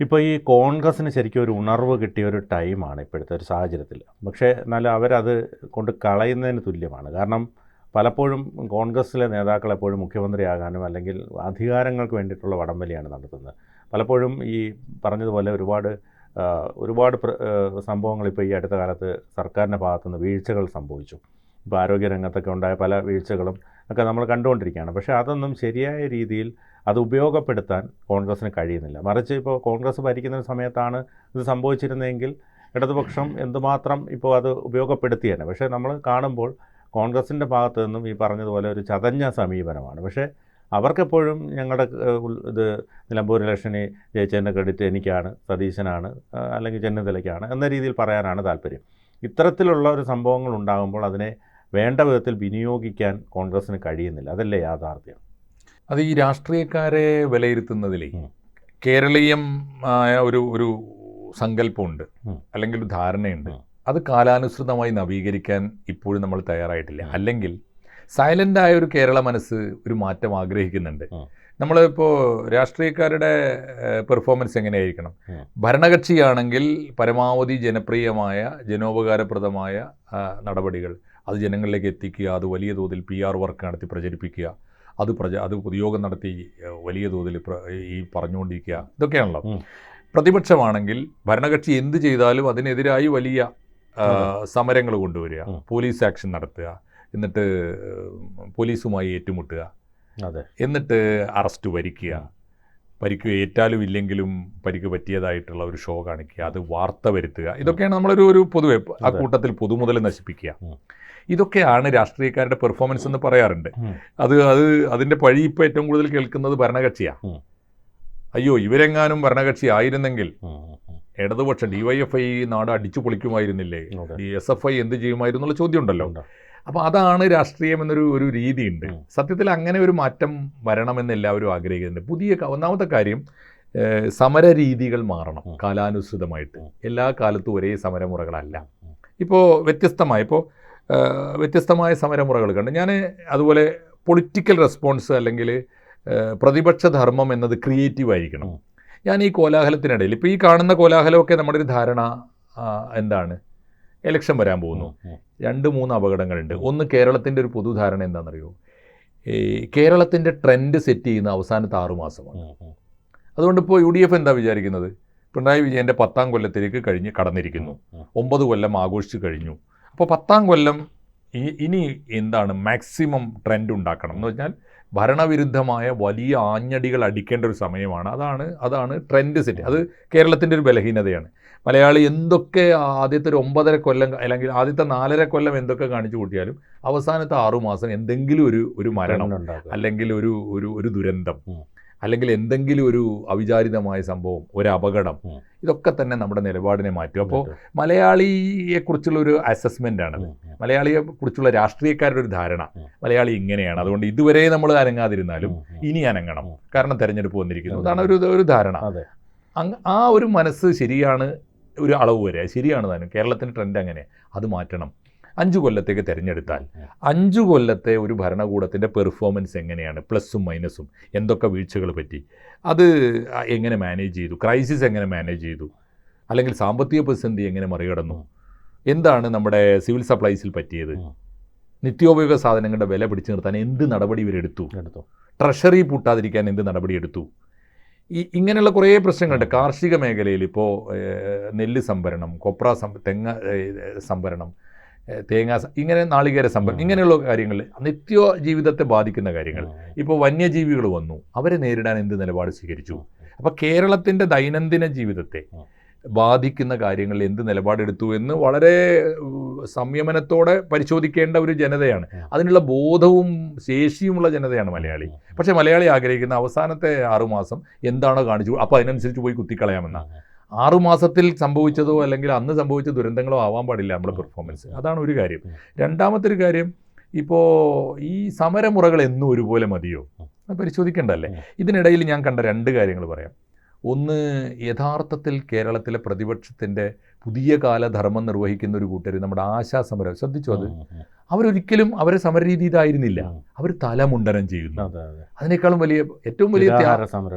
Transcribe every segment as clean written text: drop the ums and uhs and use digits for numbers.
ഇപ്പോൾ ഈ കോൺഗ്രസ്സിന് ശരിക്കും ഒരു ഉണർവ് കിട്ടിയ ഒരു ടൈമാണ് ഇപ്പോഴത്തെ ഒരു സാഹചര്യത്തിൽ. പക്ഷേ എന്നാലും അവരത് കൊണ്ട് കളയുന്നതിന് തുല്യമാണ്. കാരണം പലപ്പോഴും കോൺഗ്രസ്സിലെ നേതാക്കൾ എപ്പോഴും മുഖ്യമന്ത്രിയാകാനും അല്ലെങ്കിൽ അധികാരങ്ങൾക്ക് വേണ്ടിയിട്ടുള്ള വടംവലിയാണ് നടത്തുന്നത്. പലപ്പോഴും ഈ പറഞ്ഞതുപോലെ ഒരുപാട് സംഭവങ്ങൾ ഇപ്പോൾ ഈ അടുത്ത കാലത്ത് സർക്കാരിൻ്റെ ഭാഗത്തുനിന്ന് വീഴ്ചകൾ സംഭവിച്ചു. ഇപ്പോൾ ആരോഗ്യരംഗത്തൊക്കെ ഉണ്ടായ പല വീഴ്ചകളും ഒക്കെ നമ്മൾ കണ്ടുകൊണ്ടിരിക്കുകയാണ്. പക്ഷേ അതൊന്നും ശരിയായ രീതിയിൽ അത് ഉപയോഗപ്പെടുത്താൻ കോൺഗ്രസ്സിന് കഴിയുന്നില്ല. മറിച്ച് ഇപ്പോൾ കോൺഗ്രസ് ഭരിക്കുന്ന സമയത്താണ് ഇത് സംഭവിച്ചിരുന്നതെങ്കിൽ ഇടതുപക്ഷം എന്തുമാത്രം ഇപ്പോൾ അത് ഉപയോഗപ്പെടുത്തിയേനെ. പക്ഷേ നമ്മൾ കാണുമ്പോൾ കോൺഗ്രസിൻ്റെ ഭാഗത്തു നിന്നും ഈ പറഞ്ഞതുപോലെ ഒരു ചതഞ്ഞ സമീപനമാണ്. പക്ഷേ അവർക്കെപ്പോഴും ഞങ്ങളുടെ ഇത് നിലമ്പൂർ ഇലക്ഷനിൽ ജയിച്ചതിൻ്റെ ക്രെഡിറ്റ് എനിക്കാണ്, സതീശനാണ്, അല്ലെങ്കിൽ ചെന്നിത്തലയ്ക്കാണ് എന്ന രീതിയിൽ പറയാനാണ് താല്പര്യം. ഇത്തരത്തിലുള്ള ഒരു സംഭവങ്ങൾ ഉണ്ടാകുമ്പോൾ അതിനെ വേണ്ട വിധത്തിൽ വിനിയോഗിക്കാൻ കോൺഗ്രസ്സിന് കഴിയുന്നില്ല. അതല്ലേ യാഥാർത്ഥ്യം? അത് ഈ രാഷ്ട്രീയക്കാരെ വിലയിരുത്തുന്നതിൽ കേരളീയമായ ഒരു സങ്കല്പമുണ്ട്, അല്ലെങ്കിൽ ഒരു ധാരണയുണ്ട്. അത് കാലാനുസൃതമായി നവീകരിക്കാൻ ഇപ്പോഴും നമ്മൾ തയ്യാറായിട്ടില്ല. അല്ലെങ്കിൽ സൈലൻ്റായ ഒരു കേരള മനസ്സ് ഒരു മാറ്റം ആഗ്രഹിക്കുന്നുണ്ട്. നമ്മളിപ്പോൾ രാഷ്ട്രീയക്കാരുടെ പെർഫോമൻസ് എങ്ങനെയായിരിക്കണം? ഭരണകക്ഷിയാണെങ്കിൽ പരമാവധി ജനപ്രിയമായ ജനോപകാരപ്രദമായ നടപടികൾ അത് ജനങ്ങളിലേക്ക് എത്തിക്കുക, അത് വലിയ തോതിൽ PR വർക്ക് നടത്തി പ്രചരിപ്പിക്കുക, അത് പൊതുയോഗം നടത്തി വലിയ തോതിൽ ഈ പറഞ്ഞുകൊണ്ടിരിക്കുക, ഇതൊക്കെയാണല്ലോ. പ്രതിപക്ഷമാണെങ്കിൽ ഭരണകക്ഷി എന്ത് ചെയ്താലും അതിനെതിരായി വലിയ സമരങ്ങൾ കൊണ്ടുവരിക, പോലീസ് ആക്ഷൻ നടത്തുക, എന്നിട്ട് പോലീസുമായി ഏറ്റുമുട്ടുക, എന്നിട്ട് അറസ്റ്റ് പരിക്ക് ഏറ്റാലും ഇല്ലെങ്കിലും പരിക്ക് പറ്റിയതായിട്ടുള്ള ഒരു ഷോ കാണിക്കുക, അത് വാർത്ത വരുത്തുക. ഇതൊക്കെയാണ് നമ്മളൊരു പൊതുവെ ആ കൂട്ടത്തിൽ പൊതുമുതൽ നശിപ്പിക്കുക. ഇതൊക്കെയാണ് രാഷ്ട്രീയക്കാരുടെ പെർഫോമൻസ് എന്ന് പറയാറുണ്ട്. അതിൻ്റെ പഴി ഇപ്പോൾ ഏറ്റവും കൂടുതൽ കേൾക്കുന്നത് ഭരണകക്ഷിയാണ്. അയ്യോ, ഇവരെങ്ങാനും ഭരണകക്ഷി ആയിരുന്നെങ്കിൽ ഇടതുപക്ഷം DYFI നാട് അടിച്ചു പൊളിക്കുമായിരുന്നില്ലേ, SFI എന്ത് ചെയ്യുമായിരുന്നു എന്നുള്ള ചോദ്യം ഉണ്ടല്ലോ. അപ്പോൾ അതാണ് രാഷ്ട്രീയം എന്നൊരു രീതിയുണ്ട്. സത്യത്തിൽ അങ്ങനെ ഒരു മാറ്റം വരണമെന്ന് എല്ലാവരും ആഗ്രഹിക്കുന്നുണ്ട്. ഒന്നാമത്തെ കാര്യം, സമര രീതികൾ മാറണം കാലാനുസൃതമായിട്ട്. എല്ലാ കാലത്തും ഒരേ സമരമുറകളല്ല. ഇപ്പോൾ വ്യത്യസ്തമായ സമരമുറകൾ കണ്ട് ഞാൻ അതുപോലെ പൊളിറ്റിക്കൽ റെസ്പോൺസ് അല്ലെങ്കിൽ പ്രതിപക്ഷ ധർമ്മം എന്നത് ക്രിയേറ്റീവ് ആയിരിക്കണം. ഞാൻ ഈ കോലാഹലത്തിനിടയിൽ ഇപ്പോൾ ഈ കാണുന്ന കോലാഹലമൊക്കെ നമ്മുടെ ഒരു ധാരണ എന്താണ്? ഇലക്ഷൻ വരാൻ പോകുന്നു, 2-3 അപകടങ്ങളുണ്ട്. ഒന്ന്, കേരളത്തിൻ്റെ ഒരു പൊതുധാരണ എന്താണെന്നറിയോ? ഈ കേരളത്തിൻ്റെ ട്രെൻഡ് സെറ്റ് ചെയ്യുന്ന അവസാനത്തെ 6 മാസമാണ്. അതുകൊണ്ടിപ്പോൾ UDF എന്താ വിചാരിക്കുന്നത്? പിണറായി വിജയൻ്റെ 10ാം കൊല്ലത്തിലേക്ക് കടന്നിരിക്കുന്നു. 9 കൊല്ലം ആഘോഷിച്ച് കഴിഞ്ഞു. അപ്പോൾ 10ാം കൊല്ലം ഇനി എന്താണ് മാക്സിമം ട്രെൻഡ് ഉണ്ടാക്കണം എന്ന് പറഞ്ഞാൽ ഭരണവിരുദ്ധമായ വലിയ ആഞ്ഞടികൾ അടിക്കേണ്ട ഒരു സമയമാണ്. അതാണ് ട്രെൻഡ് സെറ്റ്. അത് കേരളത്തിൻ്റെ ഒരു ബലഹീനതയാണ്. മലയാളി എന്തൊക്കെ ആദ്യത്തെ ഒരു 9.5 കൊല്ലം അല്ലെങ്കിൽ ആദ്യത്തെ 4.5 കൊല്ലം എന്തൊക്കെ കാണിച്ചു കൂട്ടിയാലും അവസാനത്തെ 6 മാസം എന്തെങ്കിലും ഒരു മരണം, അല്ലെങ്കിൽ ഒരു ദുരന്തം, അല്ലെങ്കിൽ എന്തെങ്കിലും ഒരു അവിചാരിതമായ സംഭവം, ഒരു അപകടം, ഇതൊക്കെ തന്നെ നമ്മുടെ നിലപാടിനെ മാറ്റും. അപ്പോൾ മലയാളിയെക്കുറിച്ചുള്ള ഒരു അസസ്മെൻ്റാണത്. മലയാളിയെക്കുറിച്ചുള്ള രാഷ്ട്രീയക്കാരുടെ ഒരു ധാരണ, മലയാളി ഇങ്ങനെയാണ്, അതുകൊണ്ട് ഇതുവരെ നമ്മൾ അനങ്ങാതിരുന്നാലും ഇനി അനങ്ങണം, കാരണം തെരഞ്ഞെടുപ്പ് വന്നിരിക്കുന്നു. അതാണ് ഒരു ധാരണ. ആ ഒരു മനസ്സ് ശരിയാണ്, ഒരു അളവ് വരെ ശരിയാണ് താനും. കേരളത്തിൻ്റെ ട്രെൻഡ് അങ്ങനെ, അത് മാറ്റണം. 5 കൊല്ലത്തേക്ക് തിരഞ്ഞെടുത്താൽ 5 കൊല്ലത്തെ ഒരു ഭരണകൂടത്തിൻ്റെ പെർഫോമൻസ് എങ്ങനെയാണ്, പ്ലസും മൈനസും, എന്തൊക്കെ വീഴ്ചകൾ പറ്റി, അത് എങ്ങനെ മാനേജ് ചെയ്തു, ക്രൈസിസ് എങ്ങനെ മാനേജ് ചെയ്തു, അല്ലെങ്കിൽ സാമ്പത്തിക പ്രതിസന്ധി എങ്ങനെ മറികടന്നു, എന്താണ് നമ്മുടെ സിവിൽ സപ്ലൈസിൽ പറ്റിയത്, നിത്യോപയോഗ സാധനങ്ങളുടെ വില പിടിച്ചു നിർത്താൻ എന്ത് നടപടി ഇവരെടുത്തു, ട്രഷറി പൂട്ടാതിരിക്കാൻ എന്ത് നടപടി എടുത്തു, ഇങ്ങനെയുള്ള കുറേ പ്രശ്നങ്ങളുണ്ട്. കാർഷിക മേഖലയിൽ ഇപ്പോൾ നെല്ല് സംഭരണം, തെങ്ങ സംഭരണം, ഇങ്ങനെ നാളികേര സംഭരണം, ഇങ്ങനെയുള്ള കാര്യങ്ങൾ നിത്യ ജീവിതത്തെ ബാധിക്കുന്ന കാര്യങ്ങൾ. ഇപ്പോൾ വന്യജീവികൾ വന്നു, അവരെ നേരിടാൻ എന്ത് നിലപാട് സ്വീകരിച്ചു. അപ്പോൾ കേരളത്തിൻ്റെ ദൈനംദിന ജീവിതത്തെ ബാധിക്കുന്ന കാര്യങ്ങളിൽ എന്ത് നിലപാടെടുത്തു എന്ന് വളരെ സംയമനത്തോടെ പരിശോധിക്കേണ്ട ഒരു ജനതയാണ്. അതിനുള്ള ബോധവും ശേഷിയുമുള്ള ജനതയാണ് മലയാളി. പക്ഷേ മലയാളി ആഗ്രഹിക്കുന്ന അവസാനത്തെ 6 മാസം എന്താണോ കാണിച്ചു, അപ്പോൾ അതിനനുസരിച്ച് പോയി കുത്തിക്കളയാമെന്നാണ്. 6 മാസത്തിൽ സംഭവിച്ചതോ അല്ലെങ്കിൽ അന്ന് സംഭവിച്ച ദുരന്തങ്ങളോ ആവാൻ പാടില്ല നമ്മുടെ പെർഫോമൻസ്. അതാണ് ഒരു കാര്യം. രണ്ടാമത്തെ ഒരു കാര്യം, ഇപ്പോൾ ഈ സമരമുറകൾ എന്നും ഒരുപോലെ മതിയോ, അത് പരിശോധിക്കേണ്ടതല്ലേ. ഇതിനിടയിൽ ഞാൻ കണ്ട 2 കാര്യങ്ങൾ പറയാം. ഒന്ന്, യഥാർത്ഥത്തിൽ കേരളത്തിലെ പ്രതിപക്ഷത്തിൻ്റെ പുതിയ കാല ധർമ്മം നിർവഹിക്കുന്ന ഒരു കൂട്ടർ നമ്മുടെ ആശാ സമരം ശ്രദ്ധിച്ചു. അത് അവരൊരിക്കലും അവരെ സമരരീതി ഇതായിരുന്നില്ല. അവർ തലമുണ്ടനം ചെയ്യുന്നു. അതിനേക്കാളും വലിയ ഏറ്റവും വലിയ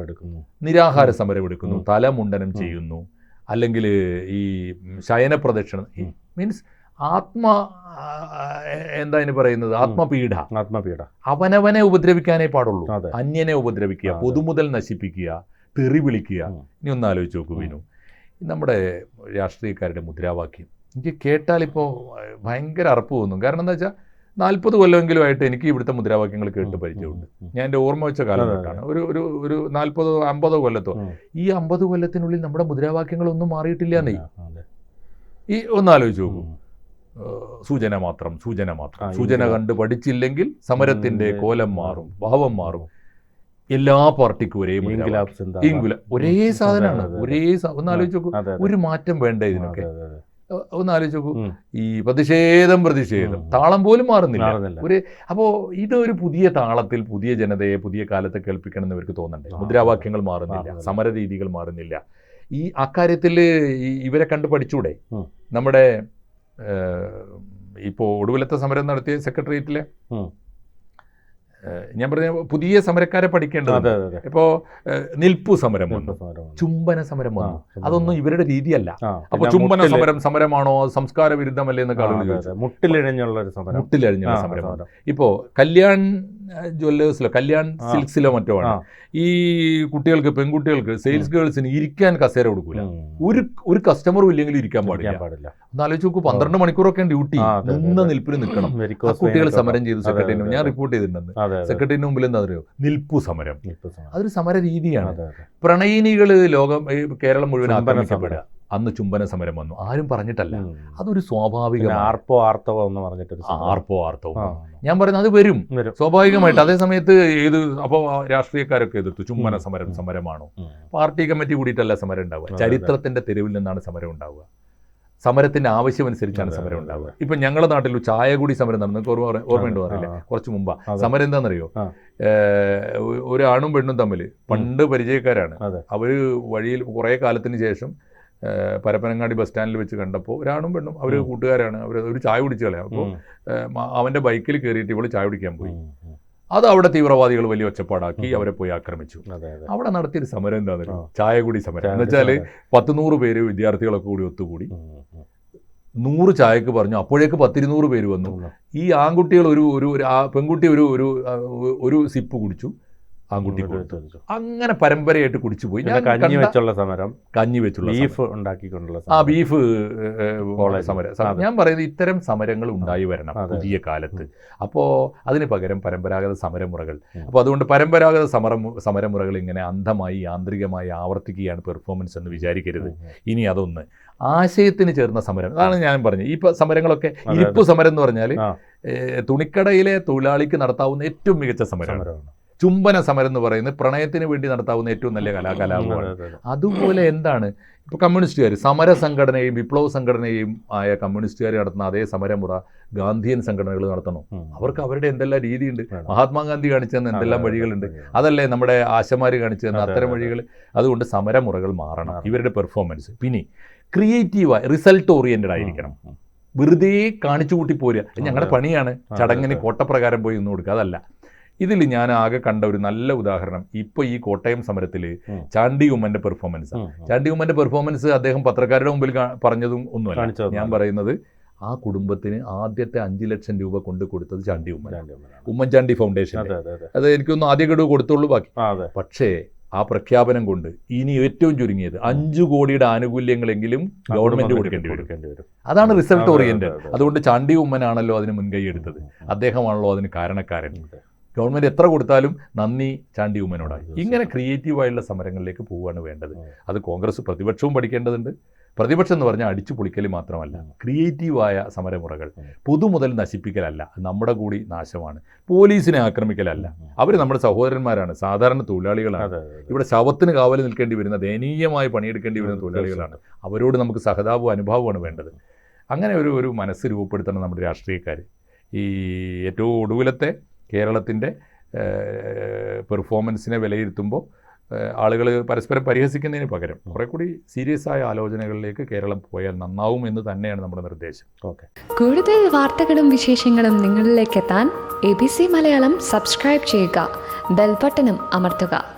നിരാഹാര സമരം എടുക്കുന്നു, തലമുണ്ടനം ചെയ്യുന്നു, അല്ലെങ്കിൽ ഈ ശയന പ്രദക്ഷിണം, മീൻസ് എന്താ ഇതിന് പറയുന്നത്, ആത്മപീഡ. അവനവനെ ഉപദ്രവിക്കാനേ പാടുള്ളൂ, അന്യനെ ഉപദ്രവിക്കുക, പൊതുമുതൽ നശിപ്പിക്കുക, തെറി വിളിക്കുക. ഇനി ഒന്ന് ആലോചിച്ച് നോക്കൂ വിനു, നമ്മുടെ രാഷ്ട്രീയക്കാരുടെ മുദ്രാവാക്യം എനിക്ക് കേട്ടാലിപ്പോൾ ഭയങ്കര അറപ്പ് തോന്നും. കാരണം എന്താ വെച്ചാൽ 40 കൊല്ലമെങ്കിലും ആയിട്ട് എനിക്ക് ഇവിടുത്തെ മുദ്രാവാക്യങ്ങൾ കേട്ട് പരിചയമുണ്ട്. ഞാൻ എൻ്റെ ഓർമ്മ വെച്ച കാലഘട്ടമാണ്, ഒരു 40-50 കൊല്ലത്തോ. ഈ 50 കൊല്ലത്തിനുള്ളിൽ നമ്മുടെ മുദ്രാവാക്യങ്ങളൊന്നും മാറിയിട്ടില്ല എന്നേ. ഈ ഒന്നാലോചിച്ച് നോക്കൂ, സൂചന മാത്രം, സൂചന മാത്രം, സൂചന കണ്ട് പഠിച്ചില്ലെങ്കിൽ സമരത്തിന്റെ കോലം മാറും, ഭാവം മാറും. എല്ലാ പാർട്ടിക്കും ഒരേ ഒരേ സാധനമാണ്, ഒന്നാലോചിച്ച് നോക്കൂ, ഒരു മാറ്റം വേണ്ട ഇതിനൊക്കെ. ഒന്നാലോചിച്ച് നോക്കൂ, ഈ പ്രതിഷേധം താളം പോലും മാറുന്നില്ല. അപ്പോൾ ഇതൊരു പുതിയ താളത്തിൽ പുതിയ ജനതയെ പുതിയ കാലത്ത് കേൾപ്പിക്കണം എന്ന് ഇവർക്ക് തോന്നണ്ടേ? മുദ്രാവാക്യങ്ങൾ മാറുന്നില്ല, സമര രീതികൾ മാറുന്നില്ല. ഈ അക്കാര്യത്തിൽ ഇവരെ കണ്ട് പഠിച്ചൂടെ? നമ്മുടെ ഇപ്പോൾ ഒടുവിലത്തെ സമരം നടത്തിയ സെക്രട്ടേറിയറ്റിലെ ഞാൻ പറഞ്ഞ പുതിയ സമരക്കാരെ പഠിക്കേണ്ടത്. ഇപ്പോ നിൽപ്പു സമരം വന്നു, ചുംബന സമരം വന്നു. അതൊന്നും ഇവരുടെ രീതിയല്ല. അപ്പൊ ചുംബന സമരമാണോ, സംസ്കാര വിരുദ്ധമല്ലേ എന്നൊക്കെ ആളുകൾ ചോദിച്ചു. മുട്ടിലഴിഞ്ഞുള്ള സമരം. ഇപ്പോ കല്യാൺ ജ്വല്ലേഴ്സിലോ കല്യാൺ സിൽക്സിലോ മറ്റോ ആണ് ഈ കുട്ടികൾക്ക്, പെൺകുട്ടികൾക്ക്, സെയിൽസ് ഗേൾസിന് ഇരിക്കാൻ കസേര കൊടുക്കൂല. ഒരു കസ്റ്റമറും ഇല്ലെങ്കിൽ ഇരിക്കാൻ പാടില്ല. എന്നാലോചിച്ച് നോക്കൂ, 12 മണിക്കൂറൊക്കെ ഡ്യൂട്ടി, നിന്ന നിൽപ്പിൽ നിൽക്കണം. കുട്ടികൾ സമരം ചെയ്തു സെക്രട്ടറിന്, ഞാൻ റിപ്പോർട്ട് ചെയ്തിട്ടുണ്ട്. സെക്രട്ടറിന് മുമ്പിൽ എന്താ പറയുക, നിൽപ്പു സമരം. അതൊരു സമര രീതിയാണ്. പ്രണയിനികൾ കേരളം മുഴുവൻ ആക്രമിക്കപ്പെടുക. അന്ന് ചുംബന സമരം വന്നു, ആരും പറഞ്ഞിട്ടല്ല. അതൊരു സ്വാഭാവികമാണ്. ആർപ്പോ ആർത്തവം ഞാൻ പറയുന്നത് അത് വരും സ്വാഭാവികമായിട്ട്. അതേ സമയത്ത് അപ്പോൾ രാഷ്ട്രീയക്കാരൊക്കെ എതിർത്തു. ചുംബന സമരമാണോ? പാർട്ടി കമ്മിറ്റി കൂടിയിട്ടല്ല സമരം ഉണ്ടാവുക. ചരിത്രത്തിന്റെ തെരുവിൽ നിന്നാണ് സമരം ഉണ്ടാവുക. സമരത്തിന്റെ ആവശ്യമനുസരിച്ചാണ് സമരം ഉണ്ടാവുക. ഇപ്പൊ ഞങ്ങളുടെ നാട്ടിൽ ചായകുടി സമരം നടന്നു, ഓർമ്മയുണ്ടോ അറിയില്ല, കുറച്ച് മുമ്പാ. സമരം എന്താണെന്നറിയോ? ഒരാണും പെണ്ണും തമ്മിൽ പണ്ട് പരിചയക്കാരാണ്. അവര് വഴിയിൽ കുറെ കാലത്തിന് ശേഷം പരപ്പനങ്ങാടി ബസ് സ്റ്റാൻഡിൽ വെച്ച് കണ്ടപ്പോൾ ഒരാണും പെണ്ണും, അവർ കൂട്ടുകാരാണ്, അവർ ഒരു ചായ കുടിച്ചു കളയാം. അപ്പോൾ അവന്റെ ബൈക്കിൽ കയറിയിട്ട് ഇവള് ചായ കുടിക്കാൻ പോയി. അത് അവിടെ തീവ്രവാദികൾ വലിയ ഒച്ചപ്പാടാക്കി അവരെ പോയി ആക്രമിച്ചു. അവിടെ നടത്തിയൊരു സമരം എന്താണെന്ന്, ചായകുടി സമരം എന്ന് വെച്ചാൽ 100-100 പേര് വിദ്യാർത്ഥികളൊക്കെ കൂടി ഒത്തുകൂടി 100 ചായക്ക് പറഞ്ഞു. അപ്പോഴേക്ക് 10-200 പേര് വന്നു. ഈ ആൺകുട്ടികൾ പെൺകുട്ടി ഒരു സിപ്പ് കുടിച്ചു, ആൺകുട്ടി കൊടുത്തു. അങ്ങനെ പരമ്പരയായിട്ട് കുടിച്ചു പോയി. കഞ്ഞി വെച്ചുള്ള സമരം, ബീഫ് ഉണ്ടാക്കിക്കൊണ്ടുള്ള ബീഫ് സമരം. ഞാൻ പറയുന്നത് ഇത്തരം സമരങ്ങൾ ഉണ്ടായി വരണം പുതിയ കാലത്ത്. അപ്പോൾ അതിന് പകരം പരമ്പരാഗത സമരമുറകൾ. അപ്പോൾ അതുകൊണ്ട് പരമ്പരാഗത സമരമുറകൾ ഇങ്ങനെ അന്ധമായി യാന്ത്രികമായി ആവർത്തിക്കുകയാണ് പെർഫോമൻസ് എന്ന് വിചാരിക്കരുത്. ഇനി അതൊന്ന് ആശയത്തിന് ചേർന്ന സമരം, അതാണ് ഞാൻ പറഞ്ഞത്. ഈ സമരങ്ങളൊക്കെ ഇരിപ്പ് സമരം എന്ന് പറഞ്ഞാൽ തുണിക്കടയിലെ തൊഴിലാളിക്ക് നടത്താവുന്ന ഏറ്റവും മികച്ച സമരമാണ്. ചുംബന സമരം എന്ന് പറയുന്നത് പ്രണയത്തിന് വേണ്ടി നടത്താവുന്ന ഏറ്റവും നല്ല കലാപമാണ്. അതുപോലെ എന്താണ് ഇപ്പോൾ കമ്മ്യൂണിസ്റ്റുകാർ, സമര സംഘടനയും വിപ്ലവ സംഘടനയും ആയ കമ്മ്യൂണിസ്റ്റുകാർ നടത്തുന്ന അതേ സമരമുറ ഗാന്ധിയൻ സംഘടനകൾ നടത്തണം. അവർക്ക് അവരുടെ എന്തെല്ലാം രീതിയുണ്ട്. മഹാത്മാഗാന്ധി കാണിച്ചു തന്ന എന്തെല്ലാം വഴികളുണ്ട്. അതല്ലേ നമ്മുടെ ആശമാർ കാണിച്ചു തന്ന അത്തരം വഴികൾ. അതുകൊണ്ട് സമരമുറകൾ മാറണം, ഇവരുടെ പെർഫോമൻസ്. പിന്നെ ക്രിയേറ്റീവായി റിസൾട്ട് ഓറിയൻറ്റഡ് ആയിരിക്കണം. വെറുതെ കാണിച്ചു കൂട്ടി പോരുക, ഞങ്ങളുടെ പണിയാണ്, ചടങ്ങിന് കോട്ടപ്രകാരം പോയി നിന്ന് കൊടുക്കുക, അതല്ല. ഇതിൽ ഞാൻ ആകെ കണ്ട ഒരു നല്ല ഉദാഹരണം ഇപ്പോൾ ഈ കോട്ടയം സമരത്തിൽ ചാണ്ടി ഉമ്മന്റെ പെർഫോമൻസ്. ചാണ്ടി ഉമ്മന്റെ പെർഫോമൻസ് അദ്ദേഹം പത്രക്കാരുടെ മുമ്പിൽ പറഞ്ഞതും ഒന്നുമല്ല. ഞാൻ പറയുന്നത് ആ കുടുംബത്തിന് ആദ്യത്തെ 5 ലക്ഷം രൂപ കൊണ്ട് കൊടുത്തത് ചാണ്ടി ഉമ്മൻചാണ്ടി ഫൗണ്ടേഷൻ. അത് എനിക്കൊന്നും ആദ്യ ഗഡു കൊടുത്തുള്ളൂ ബാക്കി. പക്ഷേ ആ പ്രഖ്യാപനം കൊണ്ട് ഇനി ഏറ്റവും ചുരുങ്ങിയത് 5 കോടിയുടെ ആനുകൂല്യങ്ങളെങ്കിലും ഗവൺമെന്റ് കൊടുക്കേണ്ടി വരും. അതാണ് റിസൾട്ട് ഓറിയന്റഡ്. അതുകൊണ്ട് ചാണ്ടി ഉമ്മനാണല്ലോ അതിന് മുൻകൈ എടുത്തത്, അദ്ദേഹമാണല്ലോ അതിന് കാരണക്കാരൻ. ഗവൺമെൻറ് എത്ര കൊടുത്താലും നന്ദി ചാണ്ടി ഉമ്മനോടായി. ഇങ്ങനെ ക്രിയേറ്റീവായുള്ള സമരങ്ങളിലേക്ക് പോവുകയാണ് വേണ്ടത്. അത് കോൺഗ്രസ് പ്രതിപക്ഷവും പഠിക്കേണ്ടതുണ്ട്. പ്രതിപക്ഷം എന്ന് പറഞ്ഞാൽ അടിച്ചു പൊളിക്കൽ മാത്രമല്ല, ക്രിയേറ്റീവായ സമരമുറകൾ. പൊതുമുതൽ നശിപ്പിക്കലല്ല, നമ്മുടെ കൂടി നാശമാണ്. പോലീസിനെ ആക്രമിക്കലല്ല, അവർ നമ്മുടെ സഹോദരന്മാരാണ്, സാധാരണ തൊഴിലാളികളാണ്. ഇവിടെ ശവത്തിന് കാവൽ നിൽക്കേണ്ടി വരുന്ന, ദയനീയമായി പണിയെടുക്കേണ്ടി വരുന്ന തൊഴിലാളികളാണ്. അവരോട് നമുക്ക് സഹതാപവും അനുഭാവമാണ് വേണ്ടത്. അങ്ങനെ ഒരു മനസ്സ് രൂപപ്പെടുത്തണം നമ്മുടെ രാഷ്ട്രീയക്കാർ. ഈ ഏറ്റവും ഒടുവിലത്തെ കേരളത്തിൻ്റെ പെർഫോമൻസിനെ വിലയിരുത്തുമ്പോൾ ആളുകൾ പരസ്പരം പരിഹസിക്കുന്നതിന് പകരം കുറെ കൂടി സീരിയസ് ആയ ആലോചനകളിലേക്ക് കേരളം പോയാൽ നന്നാവും എന്ന് തന്നെയാണ് നമ്മുടെ നിർദ്ദേശം. ഓക്കെ. കൂടുതൽ വാർത്തകളും വിശേഷങ്ങളും നിങ്ങളിലേക്ക് എത്താൻ ABC മലയാളം സബ്സ്ക്രൈബ് ചെയ്യുക, ബെൽബട്ടനും അമർത്തുക.